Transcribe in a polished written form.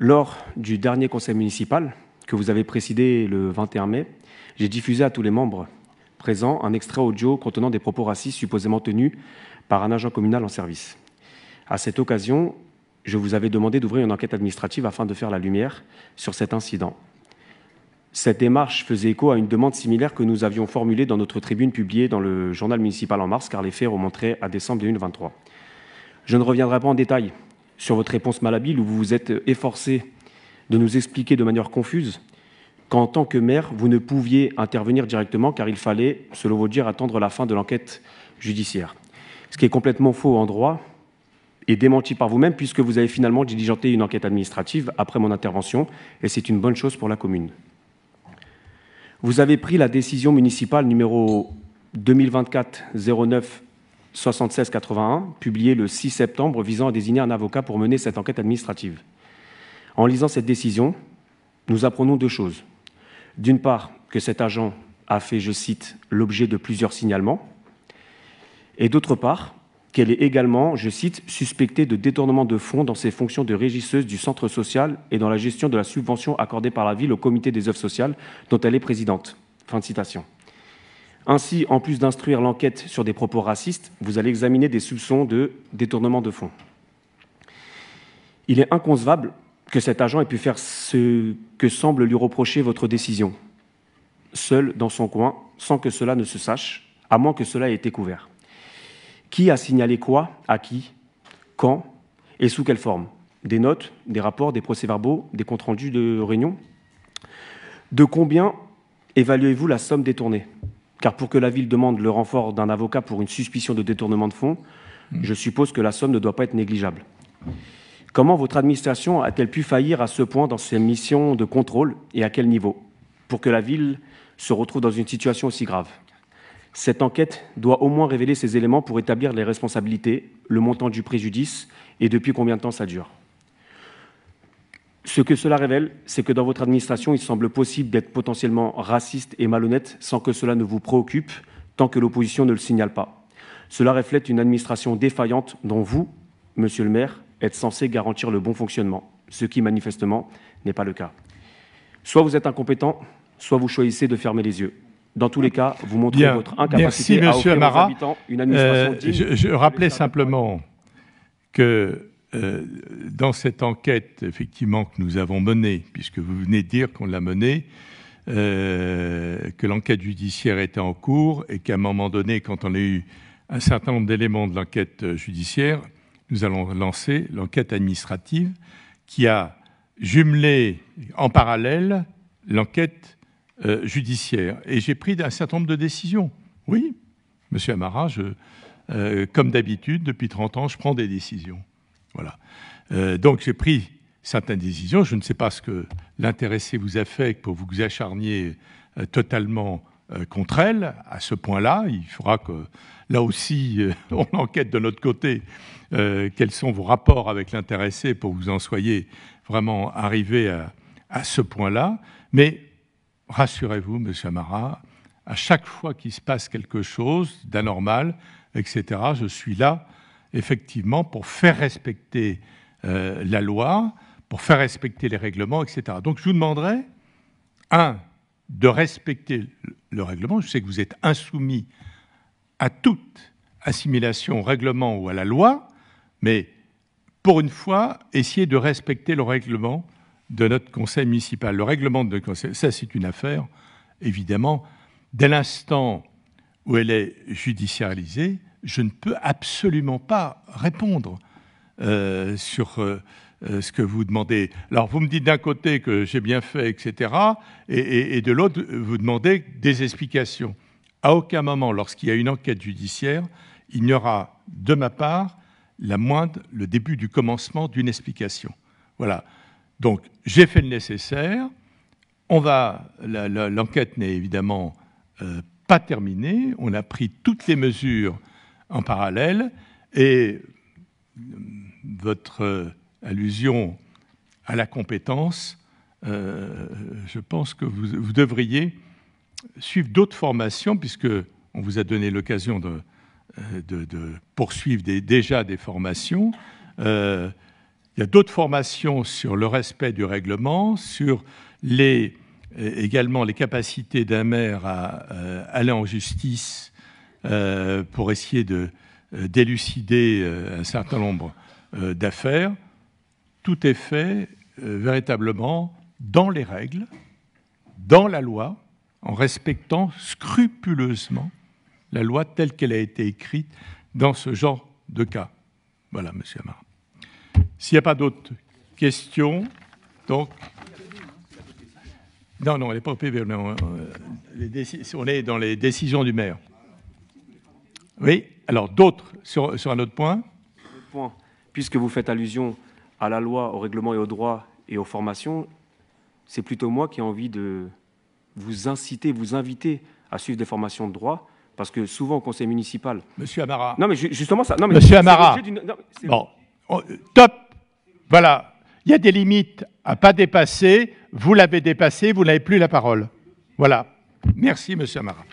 Lors du dernier conseil municipal, que vous avez présidé le 21 mai, j'ai diffusé à tous les membres présents un extrait audio contenant des propos racistes supposément tenus par un agent communal en service. À cette occasion, je vous avais demandé d'ouvrir une enquête administrative afin de faire la lumière sur cet incident. Cette démarche faisait écho à une demande similaire que nous avions formulée dans notre tribune publiée dans le journal municipal en mars, car les faits remonteraient à décembre 2023. Je ne reviendrai pas en détail sur votre réponse malhabile où vous vous êtes efforcé de nous expliquer de manière confuse qu'en tant que maire, vous ne pouviez intervenir directement car il fallait, selon vos dires, attendre la fin de l'enquête judiciaire. Ce qui est complètement faux en droit et démenti par vous-même puisque vous avez finalement diligenté une enquête administrative après mon intervention et c'est une bonne chose pour la commune. Vous avez pris la décision municipale numéro 2024-09-7681, publiée le 6 septembre, visant à désigner un avocat pour mener cette enquête administrative. En lisant cette décision, nous apprenons deux choses. D'une part, que cet agent a fait, je cite, l'objet de plusieurs signalements, et d'autre part, qu'elle est également, je cite, suspectée de détournement de fonds dans ses fonctions de régisseuse du centre social et dans la gestion de la subvention accordée par la ville au comité des œuvres sociales dont elle est présidente. Fin de citation. Ainsi, en plus d'instruire l'enquête sur des propos racistes, vous allez examiner des soupçons de détournement de fonds. Il est inconcevable que cet agent ait pu faire ce que semble lui reprocher votre décision, seul dans son coin, sans que cela ne se sache, à moins que cela ait été couvert. Qui a signalé quoi, à qui, quand et sous quelle forme? Des notes, des rapports, des procès-verbaux, des comptes rendus de réunion? De combien évaluez-vous la somme détournée? Car pour que la ville demande le renfort d'un avocat pour une suspicion de détournement de fonds, je suppose que la somme ne doit pas être négligeable. Comment votre administration a-t-elle pu faillir à ce point dans ses missions de contrôle et à quel niveau pour que la ville se retrouve dans une situation aussi grave? Cette enquête doit au moins révéler ces éléments pour établir les responsabilités, le montant du préjudice et depuis combien de temps ça dure. Ce que cela révèle, c'est que dans votre administration, il semble possible d'être potentiellement raciste et malhonnête sans que cela ne vous préoccupe tant que l'opposition ne le signale pas. Cela reflète une administration défaillante dont vous, monsieur le maire, êtes censé garantir le bon fonctionnement, ce qui manifestement n'est pas le cas. Soit vous êtes incompétent, soit vous choisissez de fermer les yeux. Dans tous les cas, vous montrez votre incapacité à offrir aux habitants une administration digne. Je rappelais simplement que dans cette enquête, effectivement, que nous avons menée, puisque vous venez de dire qu'on l'a menée, que l'enquête judiciaire était en cours et qu'à un moment donné, quand on a eu un certain nombre d'éléments de l'enquête judiciaire, nous allons lancer l'enquête administrative qui a jumelé en parallèle l'enquête judiciaire. Et j'ai pris un certain nombre de décisions. Oui, monsieur Amara, comme d'habitude, depuis 30 ans, je prends des décisions. Voilà. Donc j'ai pris certaines décisions. Je ne sais pas ce que l'intéressé vous a fait pour vous acharnier totalement contre elle. À ce point-là, il faudra que, là aussi, on enquête de notre côté quels sont vos rapports avec l'intéressé pour que vous en soyez vraiment arrivé à ce point-là. Mais rassurez-vous, monsieur Amara, à chaque fois qu'il se passe quelque chose d'anormal, etc., je suis là, effectivement, pour faire respecter la loi, pour faire respecter les règlements, etc. Donc, je vous demanderai, de respecter le règlement. Je sais que vous êtes insoumis à toute assimilation au règlement ou à la loi, mais pour une fois, essayez de respecter le règlement de notre conseil municipal. Le règlement de notre conseil, ça c'est une affaire, évidemment. Dès l'instant où elle est judiciarisée, je ne peux absolument pas répondre sur ce que vous demandez. Alors vous me dites d'un côté que j'ai bien fait, etc., et de l'autre, vous demandez des explications. À aucun moment, lorsqu'il y a une enquête judiciaire, il n'y aura de ma part le début du commencement d'une explication. Voilà. Donc, j'ai fait le nécessaire. L'enquête n'est évidemment pas terminée. On a pris toutes les mesures en parallèle. Et votre allusion à la compétence, je pense que vous devriez suivre d'autres formations, puisqu'on vous a donné l'occasion de poursuivre déjà des formations. Il Il y a d'autres formations sur le respect du règlement, sur également les capacités d'un maire à aller en justice pour essayer d'élucider un certain nombre d'affaires. Tout est fait véritablement dans les règles, dans la loi, en respectant scrupuleusement la loi telle qu'elle a été écrite dans ce genre de cas. Voilà, monsieur Amara. S'il n'y a pas d'autres questions, donc... Non, elle n'est pas au PV, on est dans les décisions du maire. Oui, alors d'autres, sur un autre point. Puisque vous faites allusion à la loi, au règlement et au droit et aux formations, c'est plutôt moi qui ai envie de vous inciter, vous inviter à suivre des formations de droit, parce que souvent au conseil municipal... Monsieur Amara. Non, mais justement ça... Non, mais monsieur Amara. Bon, top. Voilà. Il y a des limites à ne pas dépasser. Vous l'avez dépassé, vous n'avez plus la parole. Voilà. Merci, monsieur Amara.